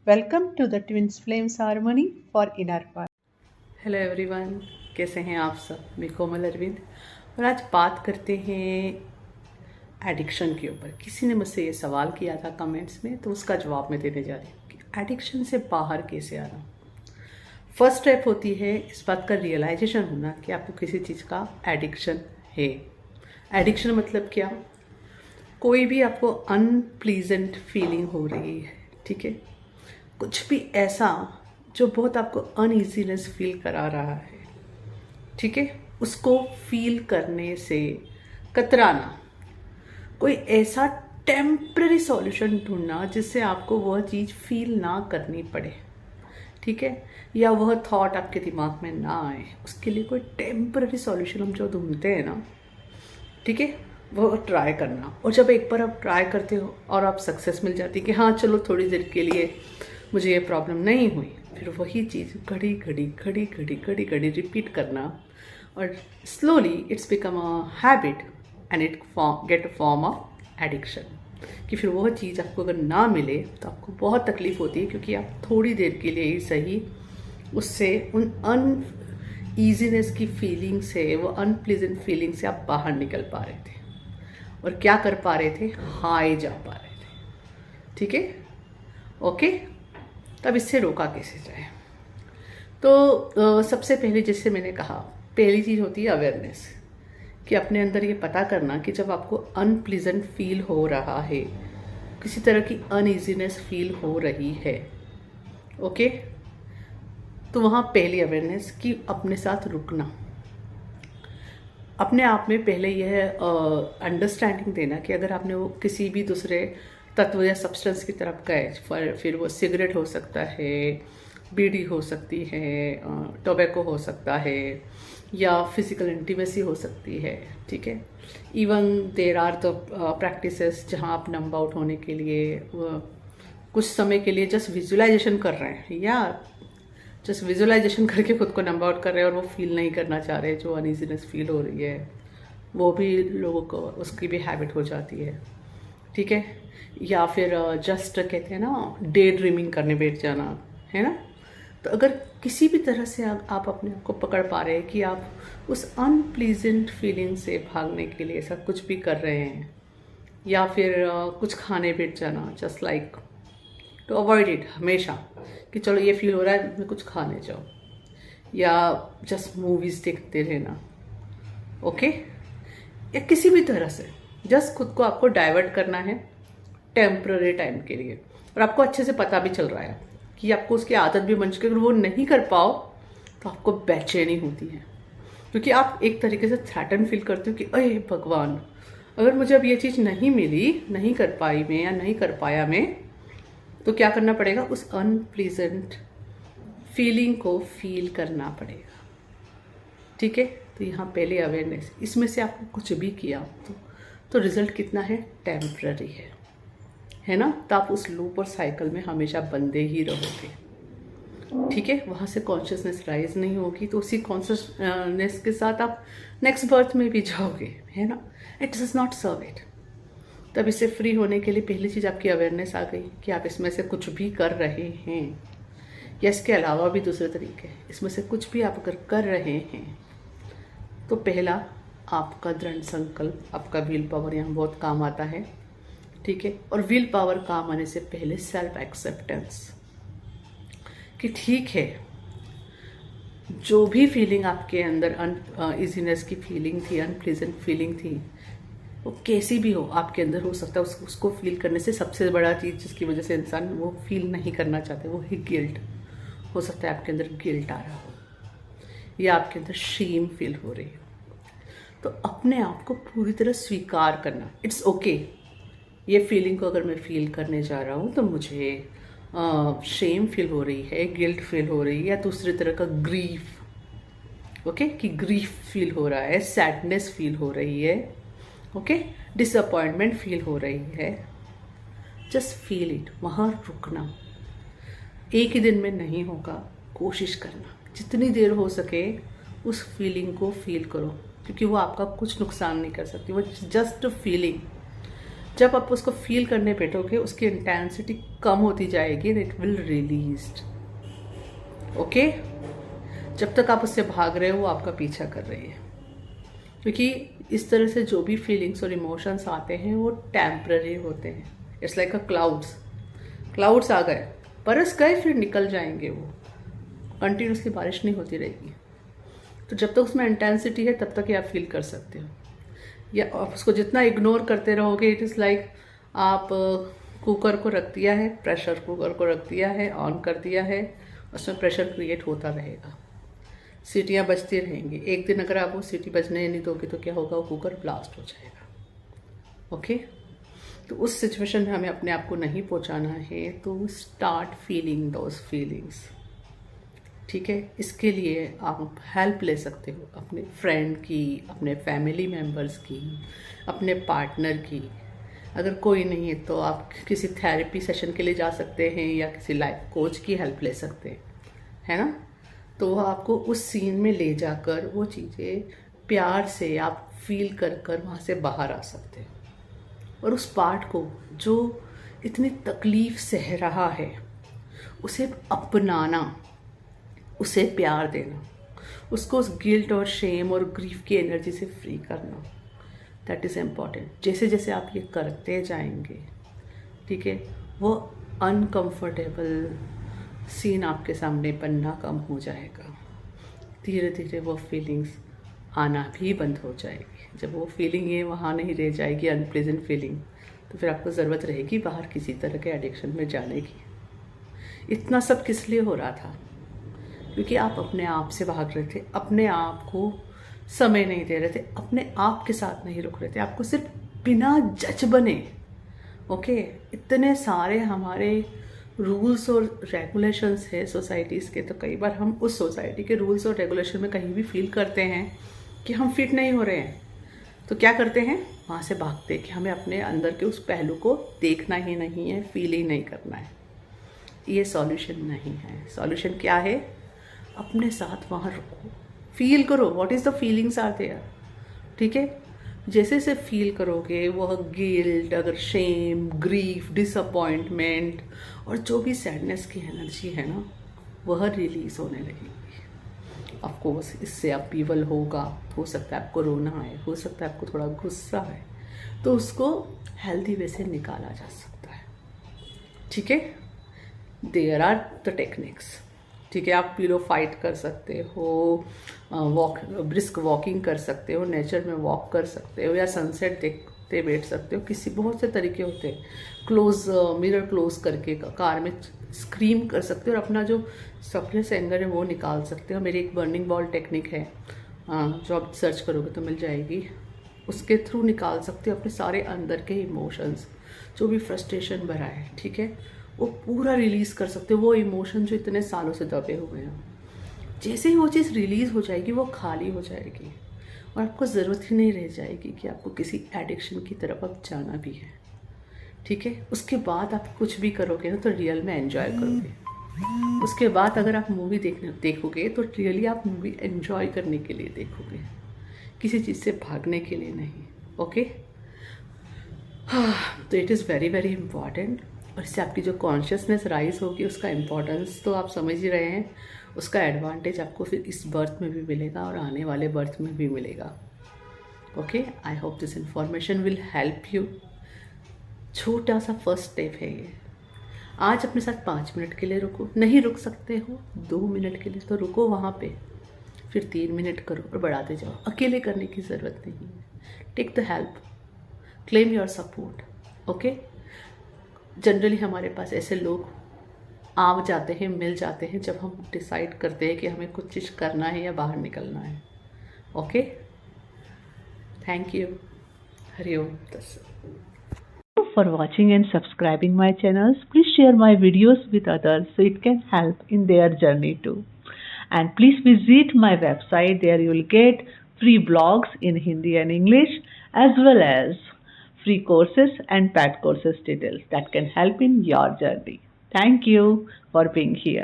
Welcome to the Twins Flames Harmony for Inner Part. Hello everyone, कैसे हैं आप सब। मैं कोमल अरविंद और आज बात करते हैं एडिक्शन के ऊपर। किसी ने मुझसे ये सवाल किया था कमेंट्स में, तो उसका जवाब मैं देने जा रही हूँ कि एडिक्शन से बाहर कैसे आना। फर्स्ट स्टेप होती है इस बात का रियलाइजेशन होना कि आपको किसी चीज़ का एडिक्शन है। एडिक्शन मतलब क्या? कोई भी आपको अनप्लीजेंट फीलिंग हो रही है, ठीक है, कुछ भी ऐसा जो बहुत आपको अनईजीनेस फील करा रहा है, ठीक है, उसको फील करने से कतराना, कोई ऐसा टेम्पररी सॉल्यूशन ढूंढना जिससे आपको वह चीज़ फील ना करनी पड़े, ठीक है, या वह थॉट आपके दिमाग में ना आए, उसके लिए कोई टेम्पररी सॉल्यूशन हम जो ढूंढते हैं ना, ठीक है, वो ट्राई करना। और जब एक बार आप ट्राई करते हो और आप सक्सेस मिल जाती है कि हाँ चलो थोड़ी देर के लिए मुझे ये प्रॉब्लम नहीं हुई, फिर वही चीज़ घड़ी घड़ी रिपीट करना और slowly it's become a habit and it get a form of addiction. कि फिर वह चीज़ आपको अगर ना मिले तो आपको बहुत तकलीफ होती है, क्योंकि आप थोड़ी देर के लिए ही सही उससे उन ईजीनेस की फीलिंग से, वो अनप्लीजेंट फीलिंग से आप बाहर निकल पा रहे थे और क्या कर पा रहे थे, हाई जा पा रहे थे, ठीक है, ओके। तब इससे रोका कैसे जाए? तो सबसे पहले जैसे मैंने कहा, पहली चीज़ होती है अवेयरनेस, कि अपने अंदर ये पता करना कि जब आपको अनप्लीजेंट फील हो रहा है, किसी तरह की अनईजीनेस फील हो रही है, ओके, तो वहाँ पहली अवेयरनेस कि अपने साथ रुकना, अपने आप में पहले यह अंडरस्टैंडिंग देना कि अगर आपने वो किसी भी दूसरे तत्व या सब्सटेंस की तरफ गए, फिर वो सिगरेट हो सकता है, बीड़ी हो सकती है, टोबैको हो सकता है, या फिजिकल इंटीमेसी हो सकती है, ठीक है। Even there are the practices जहाँ आप नंब आउट होने के लिए कुछ समय के लिए जस्ट विजुअलाइजेशन कर रहे हैं, या जस्ट विजुअलाइजेशन करके खुद को नंब आउट कर रहे हैं और वो फील नहीं करना चाह रहे, जो अनईजीनेस फील हो रही है, वो भी लोगों को उसकी भी हैबिट हो जाती है, ठीक है। या फिर जस्ट कहते हैं ना, डे ड्रीमिंग करने बैठ जाना, है ना। तो अगर किसी भी तरह से आप अपने आप को पकड़ पा रहे हैं कि आप उस अनप्लीजेंट फीलिंग से भागने के लिए ऐसा कुछ भी कर रहे हैं, या फिर कुछ खाने बैठ जाना, just like to avoid it हमेशा, कि चलो ये फील हो रहा है मैं कुछ खाने जाओ, या जस्ट मूवीज़ देखते रहना, ओके, या किसी भी तरह से जस्ट खुद को आपको डाइवर्ट करना है टेम्पररी टाइम के लिए, और आपको अच्छे से पता भी चल रहा है कि आपको उसकी आदत भी बन चुकी है। अगर वो नहीं कर पाओ तो आपको बेचैनी होती है, क्योंकि आप एक तरीके से थ्रेटन फील करते हो कि अरे भगवान, अगर मुझे अब ये चीज़ नहीं मिली, नहीं कर पाई मैं, या नहीं कर पाया मैं, तो क्या करना पड़ेगा, उस अनप्लीजेंट फीलिंग को फील करना पड़ेगा, ठीक है। तो यहाँ पहले अवेयरनेस, इसमें से आपने कुछ भी किया तो रिजल्ट कितना है, टेम्पररी है ना। तो आप उस लूप और साइकिल में हमेशा बंधे ही रहोगे, ठीक है। वहाँ से कॉन्शियसनेस राइज नहीं होगी, तो उसी कॉन्शियसनेस के साथ आप नेक्स्ट बर्थ में भी जाओगे, है ना। It does not serve it. तब इससे फ्री होने के लिए पहली चीज़ आपकी अवेयरनेस आ गई कि आप इसमें से कुछ भी कर रहे हैं, या इसके अलावा भी दूसरे तरीके, इसमें से कुछ भी आप अगर कर रहे हैं, तो पहला आपका दृढ़ संकल्प, आपका विल पावर यहाँ बहुत काम आता है, ठीक है। और विल पावर काम आने से पहले सेल्फ एक्सेप्टेंस, कि ठीक है, जो भी फीलिंग आपके अंदर अनईजीनेस की फीलिंग थी, अनप्लीजेंट फीलिंग थी, वो कैसी भी हो आपके अंदर हो सकता है। उसको फील करने से सबसे बड़ा चीज़ जिसकी वजह से इंसान वो फील नहीं करना चाहते, वो है गिल्ट। हो सकता है आपके अंदर गिल्ट आ रहा हो, या आपके अंदर शेम फील हो रही हो, तो अपने आप को पूरी तरह स्वीकार करना, इट्स ओके। ये फीलिंग को अगर मैं फील करने जा रहा हूँ तो मुझे शेम फील हो रही है, गिल्ट फील हो रही है, या दूसरी तरह का ग्रीफ, ओके, कि ग्रीफ फील हो रहा है, सैडनेस फील हो रही है, ओके, डिसअपॉइंटमेंट फील हो रही है, जस्ट फील इट। वहाँ रुकना, एक ही दिन में नहीं होगा, कोशिश करना, जितनी देर हो सके उस फीलिंग को फील करो, क्योंकि वो आपका कुछ नुकसान नहीं कर सकती, वो जस्ट फीलिंग। जब आप उसको फील करने बैठोगे उसकी इंटेंसिटी कम होती जाएगी and it will released. Okay, जब तक आप उससे भाग रहे हो वो आपका पीछा कर रही है, क्योंकि इस तरह से जो भी फीलिंग्स और इमोशंस आते हैं वो टेम्पररी होते हैं। इट्स लाइक अ क्लाउड्स आ गए, बरस गए, फिर निकल जाएंगे, वो कंटिन्यूसली बारिश नहीं होती रहेगी। तो जब तक उसमें इंटेंसिटी है तब तक ही आप फील कर सकते हो। या आप उसको जितना इग्नोर करते रहोगे, इट इज़ लाइक आप कुकर को रख दिया है, प्रेशर कुकर को रख दिया है, ऑन कर दिया है, उसमें प्रेशर क्रिएट होता रहेगा, सीटियाँ बजती रहेंगी। एक दिन अगर आप वो सीटी बजने नहीं दोगे तो क्या होगा, वो कुकर ब्लास्ट हो जाएगा। ओके, तो उस सिचुएशन में हमें अपने आप को नहीं पहुंचाना है, तो स्टार्ट फीलिंग दोज फीलिंग्स। ठीक है, इसके लिए आप हेल्प ले सकते हो अपने फ्रेंड की, अपने फैमिली मेम्बर्स की, अपने पार्टनर की। अगर कोई नहीं है तो आप किसी थेरेपी सेशन के लिए जा सकते हैं या किसी लाइफ कोच की हेल्प ले सकते हैं, है ना। तो वो आपको उस सीन में ले जाकर वो चीज़ें प्यार से आप फील कर कर वहाँ से बाहर आ सकते हैं, और उस पार्ट को जो इतनी तकलीफ सह रहा है उसे अपनाना, उसे प्यार देना, उसको उस गिल्ट और शेम और ग्रीफ की एनर्जी से फ्री करना, दैट इज़ इम्पॉर्टेंट। जैसे जैसे आप ये करते जाएंगे, ठीक है, वो अनकंफर्टेबल सीन आपके सामने बनना कम हो जाएगा। धीरे धीरे वो फीलिंग्स आना भी बंद हो जाएगी। जब वो फीलिंग ये वहाँ नहीं रह जाएगी, अनप्लेजेंट फीलिंग, तो फिर आपको ज़रूरत रहेगी बाहर किसी तरह के एडिक्शन में जाने की। इतना सब किस लिए हो रहा था? क्योंकि आप अपने आप से भाग रहे थे, अपने आप को समय नहीं दे रहे थे, अपने आप के साथ नहीं रुक रहे थे, आपको सिर्फ बिना जज बने। ओके, इतने सारे हमारे रूल्स और रेगुलेशंस है सोसाइटीज़ के, तो कई बार हम उस सोसाइटी के रूल्स और रेगुलेशन में कहीं भी फील करते हैं कि हम फिट नहीं हो रहे हैं, तो क्या करते हैं, वहाँ से भागते कि हमें अपने अंदर के उस पहलू को देखना ही नहीं है, फील ही नहीं करना है। ये सॉल्यूशन नहीं है। सॉल्यूशन क्या है? अपने साथ वहाँ रुको, फील करो what is the feelings are there. ठीक है, जैसे जैसे फील करोगे वह गिल्ट, अगर शेम, ग्रीफ, डिसअपॉइंटमेंट और जो भी सैडनेस की एनर्जी है ना, वह रिलीज होने लगेगी। ऑफकोर्स इससे अपीवल होगा, हो सकता है आपको रोना आए, हो सकता है आपको थोड़ा गुस्सा आए, तो उसको हेल्दी वे से निकाला जा सकता है। ठीक है, देयर आर द टेक्निक्स। ठीक है, आप पिलो फाइट कर सकते हो, ब्रिस्क वॉकिंग कर सकते हो, नेचर में वॉक कर सकते हो, या सनसेट देखते बैठ सकते हो। किसी बहुत से तरीके होते हैं। मिरर क्लोज करके कार में स्क्रीम कर सकते हो और अपना जो सप्रेस एंगर है वो निकाल सकते हो। मेरी एक बर्निंग बॉल टेक्निक है, जो आप सर्च करोगे तो मिल जाएगी, उसके थ्रू निकाल सकते हो अपने सारे अंदर के इमोशंस, जो भी फ्रस्ट्रेशन भरा है, ठीक है, वो पूरा रिलीज कर सकते हो। वो इमोशन जो इतने सालों से दबे हुए हैं, जैसे ही वो चीज़ रिलीज हो जाएगी वो खाली हो जाएगी और आपको ज़रूरत ही नहीं रह जाएगी कि आपको किसी एडिक्शन की तरफ अब जाना भी है। ठीक है, उसके बाद आप कुछ भी करोगे ना तो रियल में एंजॉय करोगे। उसके बाद अगर आप मूवी देखोगे तो रियली आप मूवी एंजॉय करने के लिए देखोगे, किसी चीज़ से भागने के लिए नहीं। ओके, हाँ, तो it is very very important. और इससे आपकी जो कॉन्शियसनेस राइज होगी, उसका इम्पोर्टेंस तो आप समझ ही रहे हैं, उसका एडवांटेज आपको फिर इस बर्थ में भी मिलेगा और आने वाले बर्थ में भी मिलेगा। Okay, I hope this information will help you. छोटा सा फर्स्ट स्टेप है ये। आज अपने साथ 5 मिनट के लिए रुको, नहीं रुक सकते हो 2 मिनट के लिए तो रुको वहाँ पे, फिर 3 मिनट करो और बढ़ाते जाओ। अकेले करने की ज़रूरत नहीं है, take the help, claim your support. Okay, generally हमारे पास ऐसे लोग आ जाते हैं, मिल जाते हैं जब हम डिसाइड करते हैं कि हमें कुछ चीज़ करना है या बाहर निकलना है। Okay, thank you. Hari Om तत्सत। For watching and subscribing my channels, please share my videos with others so it can help in their journey too. And please visit my website. There you will get free blogs in Hindi and English, as well as free courses and paid courses details that can help in your journey. Thank you for being here.